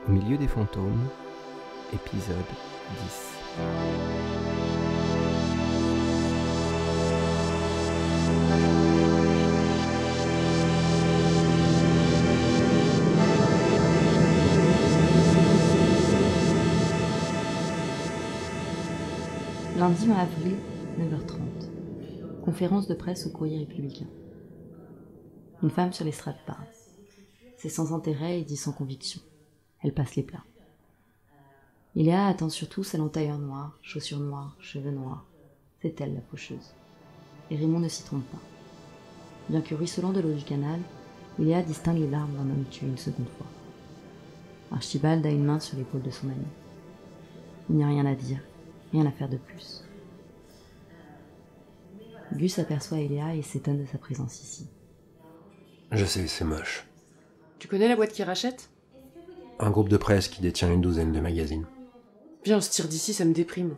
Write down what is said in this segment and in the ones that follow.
Au milieu des fantômes, épisode 10. Lundi 20 avril, 9h30. Conférence de presse au Courrier républicain. Une femme sur l'estrade parle. C'est sans intérêt et dit sans conviction. Elle passe les plats. Iléa attend surtout celle en tailleur noir, chaussures noires, cheveux noirs. C'est elle la faucheuse. Et Raymond ne s'y trompe pas. Bien que ruisselant de l'eau du canal, Iléa distingue les larmes d'un homme tué une seconde fois. Archibald a une main sur l'épaule de son ami. Il n'y a rien à dire, rien à faire de plus. Gus aperçoit Iléa et s'étonne de sa présence ici. Je sais, c'est moche. Tu connais la boîte qui rachète ? Un groupe de presse qui détient une douzaine de magazines. Viens, on se tire d'ici, ça me déprime.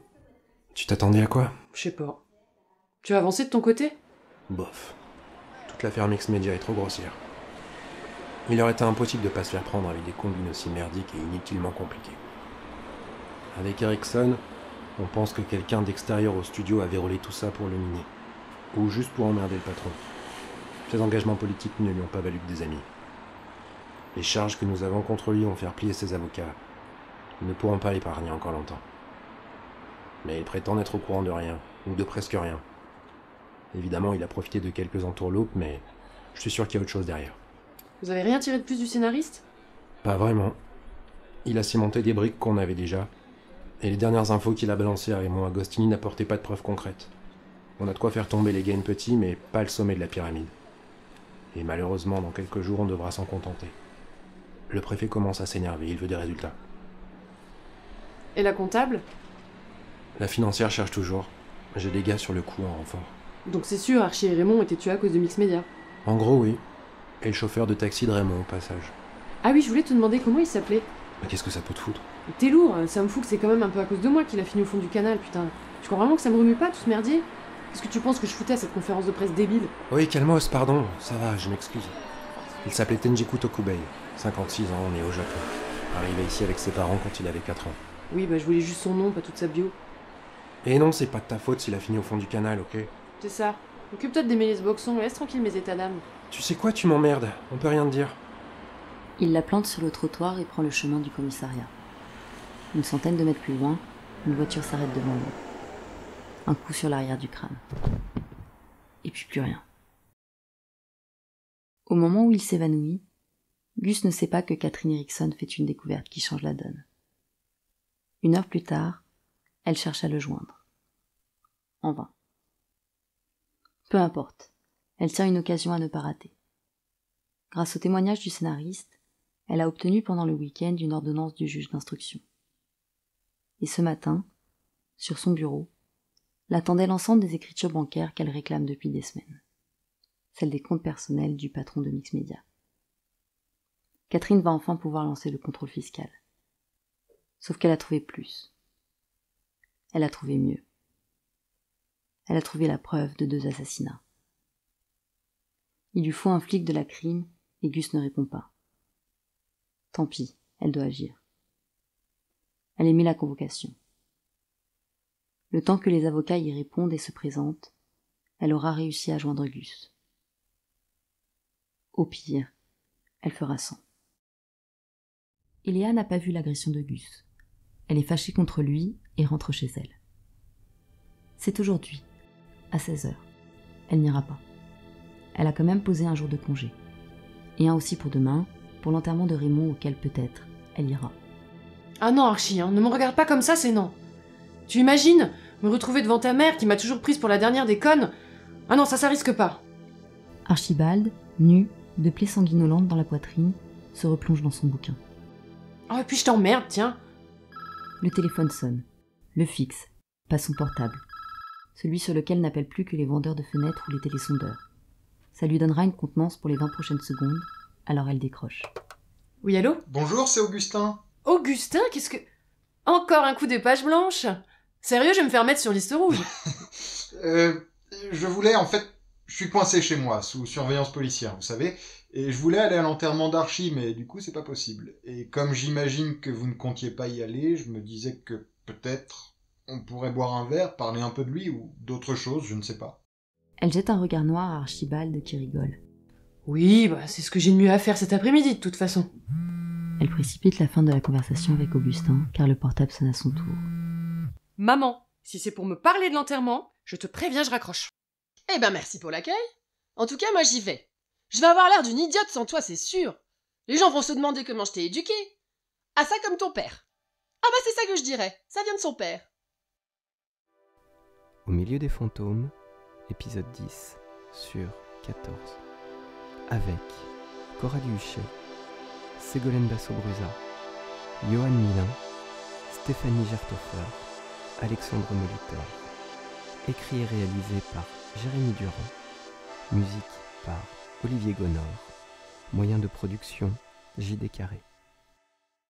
Tu t'attendais à quoi ? Je sais pas. Tu as avancé de ton côté ? Bof. Toute l'affaire Mix Media est trop grossière. Il aurait été impossible de pas se faire prendre avec des combines aussi merdiques et inutilement compliquées. Avec Ericsson, on pense que quelqu'un d'extérieur au studio avait roulé tout ça pour le miner. Ou juste pour emmerder le patron. Ses engagements politiques ne lui ont pas valu que des amis. Les charges que nous avons contre lui vont faire plier ses avocats. Ils ne pourront pas l'épargner encore longtemps. Mais il prétend n'être au courant de rien, ou de presque rien. Évidemment, il a profité de quelques entourloupes, mais je suis sûr qu'il y a autre chose derrière. Vous avez rien tiré de plus du scénariste ? Pas vraiment. Il a cimenté des briques qu'on avait déjà, et les dernières infos qu'il a balancées à Raymond Agostini n'apportaient pas de preuves concrètes. On a de quoi faire tomber les gains petits, mais pas le sommet de la pyramide. Et malheureusement, dans quelques jours, on devra s'en contenter. Le préfet commence à s'énerver, il veut des résultats. Et la comptable ? La financière cherche toujours. J'ai des gars sur le coup en renfort. Donc c'est sûr, Archie et Raymond étaient tués à cause de Mix Media. En gros, oui. Et le chauffeur de taxi de Raymond, au passage. Ah oui, je voulais te demander comment il s'appelait. Mais qu'est-ce que ça peut te foutre ? T'es lourd, ça me fout que c'est quand même un peu à cause de moi qu'il a fini au fond du canal, putain. Tu crois vraiment que ça me remue pas, tout ce merdier ? Qu'est-ce que tu penses que je foutais à cette conférence de presse débile ? Oui, calmos, pardon. Ça va, je m'excuse. Il s'appelait Tenjiku Tokubei. 56 ans, né au Japon. Arrivé ici avec ses parents quand il avait 4 ans. Oui, bah je voulais juste son nom, pas toute sa bio. Et non, c'est pas de ta faute s'il a fini au fond du canal, ok ? C'est ça. Occupe-toi de démêler ce boxon, laisse tranquille mes états d'âme. Tu sais quoi, tu m'emmerdes. On peut rien te dire. Il la plante sur le trottoir et prend le chemin du commissariat. Une centaine de mètres plus loin, une voiture s'arrête devant lui. Un coup sur l'arrière du crâne. Et puis plus rien. Au moment où il s'évanouit, Gus ne sait pas que Catherine Ericsson fait une découverte qui change la donne. 1 heure plus tard, elle cherche à le joindre. En vain. Peu importe, elle tient une occasion à ne pas rater. Grâce au témoignage du scénariste, elle a obtenu pendant le week-end une ordonnance du juge d'instruction. Et ce matin, sur son bureau, l'attendait l'ensemble des écritures bancaires qu'elle réclame depuis des semaines. Celles des comptes personnels du patron de Mix Media. Catherine va enfin pouvoir lancer le contrôle fiscal. Sauf qu'elle a trouvé plus. Elle a trouvé mieux. Elle a trouvé la preuve de 2 assassinats. Il lui faut un flic de la crime et Gus ne répond pas. Tant pis, elle doit agir. Elle émet la convocation. Le temps que les avocats y répondent et se présentent, elle aura réussi à joindre Gus. Au pire, elle fera sans. Iléa n'a pas vu l'agression de Gus. Elle est fâchée contre lui et rentre chez elle. C'est aujourd'hui, à 16h. Elle n'ira pas. Elle a quand même posé un jour de congé. Et un aussi pour demain, pour l'enterrement de Raymond auquel peut-être elle ira. Ah non, Archie, ne me regarde pas comme ça, c'est non. Tu imagines me retrouver devant ta mère qui m'a toujours prise pour la dernière des connes ? Ah non, ça risque pas. Archibald, nu, de plaies sanguinolentes dans la poitrine, se replonge dans son bouquin. Oh, et puis je t'emmerde, tiens. Le téléphone sonne. Le fixe, pas son portable. Celui sur lequel n'appellent plus que les vendeurs de fenêtres ou les télésondeurs. Ça lui donnera une contenance pour les 20 prochaines secondes, alors elle décroche. Oui, allô ? Bonjour, c'est Augustin. Augustin, qu'est-ce que... Encore un coup des pages blanches ? Sérieux, je vais me faire mettre sur liste rouge. Je voulais en fait Je suis coincé chez moi, sous surveillance policière, vous savez, et je voulais aller à l'enterrement d'Archie, mais du coup, c'est pas possible. Et comme j'imagine que vous ne comptiez pas y aller, je me disais que peut-être on pourrait boire un verre, parler un peu de lui, ou d'autre chose, je ne sais pas. Elle jette un regard noir à Archibald qui rigole. Oui, c'est ce que j'ai de mieux à faire cet après-midi, de toute façon. Elle précipite la fin de la conversation avec Augustin, car le portable sonne à son tour. Maman, si c'est pour me parler de l'enterrement, je te préviens, je raccroche. Eh ben merci pour l'accueil. En tout cas, moi j'y vais. Je vais avoir l'air d'une idiote sans toi, c'est sûr. Les gens vont se demander comment je t'ai éduquée. Ah ça comme ton père. Ah c'est ça que je dirais, ça vient de son père. Au milieu des fantômes, épisode 10 sur 14. Avec Coralie Huchet, Ségolène Basso-Brusa, Johan Milin, Stéphanie Gerthofer, Alexandre Molitor. Écrit et réalisé par Jérémy Durand. Musique par Olivier Gonor. Moyen de production JD Carré.